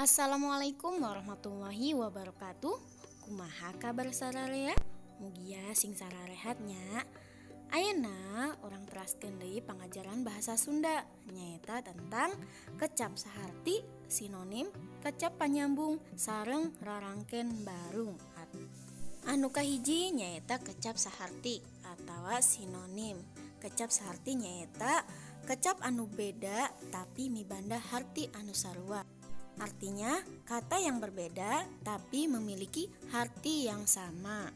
Assalamualaikum warahmatullahi wabarakatuh. Kumaha kabar sararea? Mugia sing sararehatnya. Ayeuna orang teraskeun deui pangajaran bahasa Sunda nyaeta tentang kecap saharti, sinonim, kecap panyambung, sareng rarangken barung. Anu kahiji nyaeta kecap saharti atawa sinonim. Kecap saharti nyaeta kecap anu beda tapi mibanda harti anu sarua. Artinya kata yang berbeda tapi memiliki arti yang sama.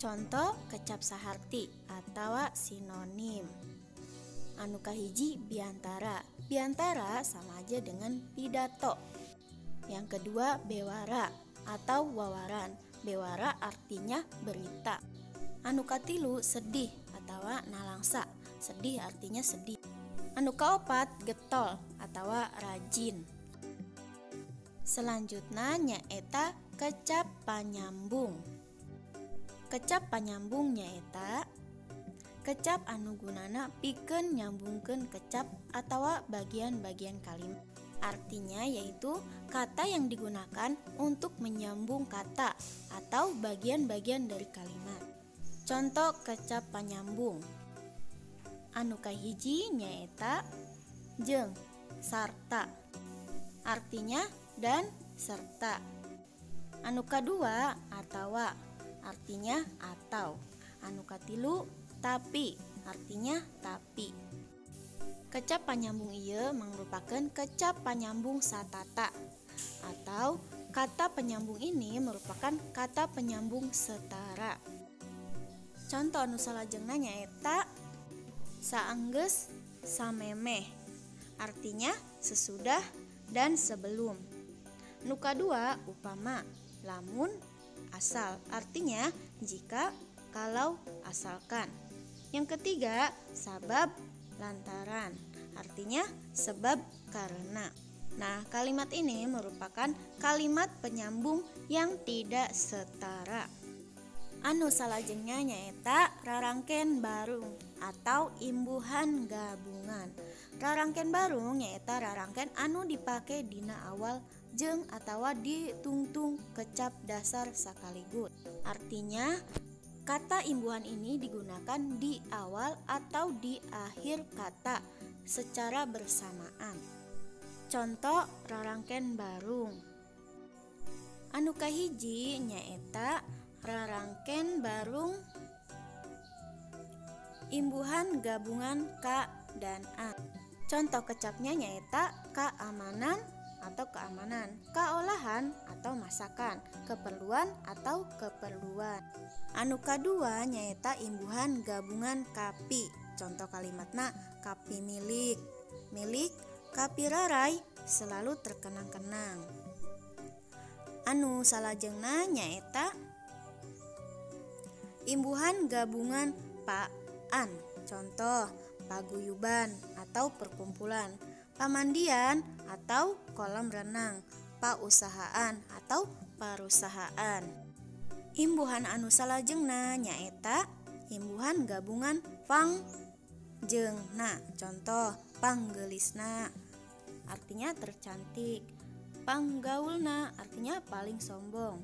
Contoh kecap saharti atau sinonim. Anu kahiji biantara. Biantara sama aja dengan pidato. Yang kedua bewara atau wawaran. Bewara artinya berita. Anu katilu sedih atau nalangsa. Sedih artinya sedih. Anu kaopat getol atau rajin. Selanjutnya nyaeta kecap panyambung. Kecap panyambung nyaeta kecap anu gunana pikeun nyambungkeun kecap atawa bagian-bagian kalimat. Artinya yaitu kata yang digunakan untuk menyambung kata atau bagian-bagian dari kalimat. Contoh kecap panyambung. Anu kahiji nyaeta jeung sarta. Artinya dan serta. Anu kadua atawa artinya atau. Anu katilu tapi artinya tapi. Kecap panyambung ieu merupakan kecap panyambung satata atau kata penyambung ini merupakan kata penyambung setara. Contoh anu salajengna nyaeta saenggeus samemeh. Artinya sesudah dan sebelum. Nu kadua upama, lamun, asal. Artinya jika, kalau, asalkan. Yang ketiga sabab, lantaran. Artinya sebab, karena. Nah, kalimat ini merupakan kalimat penyambung yang tidak setara. Anu salajengnya nyaeta rarangken barung atau imbuhan gabungan. Rarangken barung nyaeta rarangken anu dipake dina awal jeung atawa ditungtung kecap dasar sakaligus. Artinya kata imbuhan ini digunakan di awal atau di akhir kata secara bersamaan. Contoh rarangken barung. Anu kahiji nyaeta rarangken barung imbuhan gabungan ka dan a. Contoh kecapnya nyaeta keamanan atau keamanan, keolahan atau masakan, keperluan atau keperluan. Anu kadua nyaeta imbuhan gabungan kapi. Contoh kalimatna kapi milik, milik kapi rarai selalu terkenang-kenang. Anu salajengna nyaeta imbuhan gabungan paan. Contoh paguyuban atau perkumpulan, pamandian atau kolam renang, pausahaan atau parusahaan. Imbuhan anu salajengna nyaeta imbuhan gabungan pang jeung na. Contoh panggeulisna artinya tercantik, panggaulna artinya paling sombong,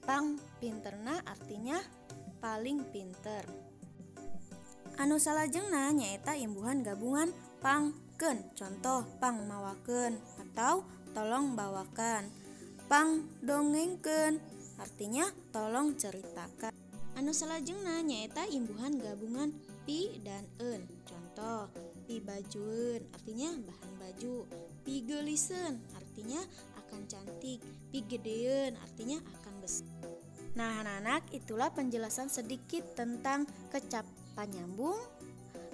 pang pinterna artinya paling pinter. Anu salajengna nyaeta imbuhan gabungan pangkeun. Contoh pangmawakeun atau tolong bawakan, pangdongengkeun artinya tolong ceritakan. Anu salajengna nyaeta imbuhan gabungan pi dan eun. Contoh pi bajueun artinya bahan baju, pi geulisen artinya akan cantik, pi gedeun artinya akan besar. Nah anak-anak, itulah penjelasan sedikit tentang kecap panyambung,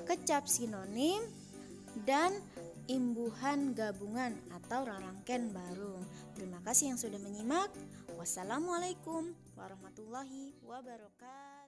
kecap sinonim, dan imbuhan gabungan atau rarangken barung. Terima kasih yang sudah menyimak. Wassalamualaikum warahmatullahi wabarakatuh.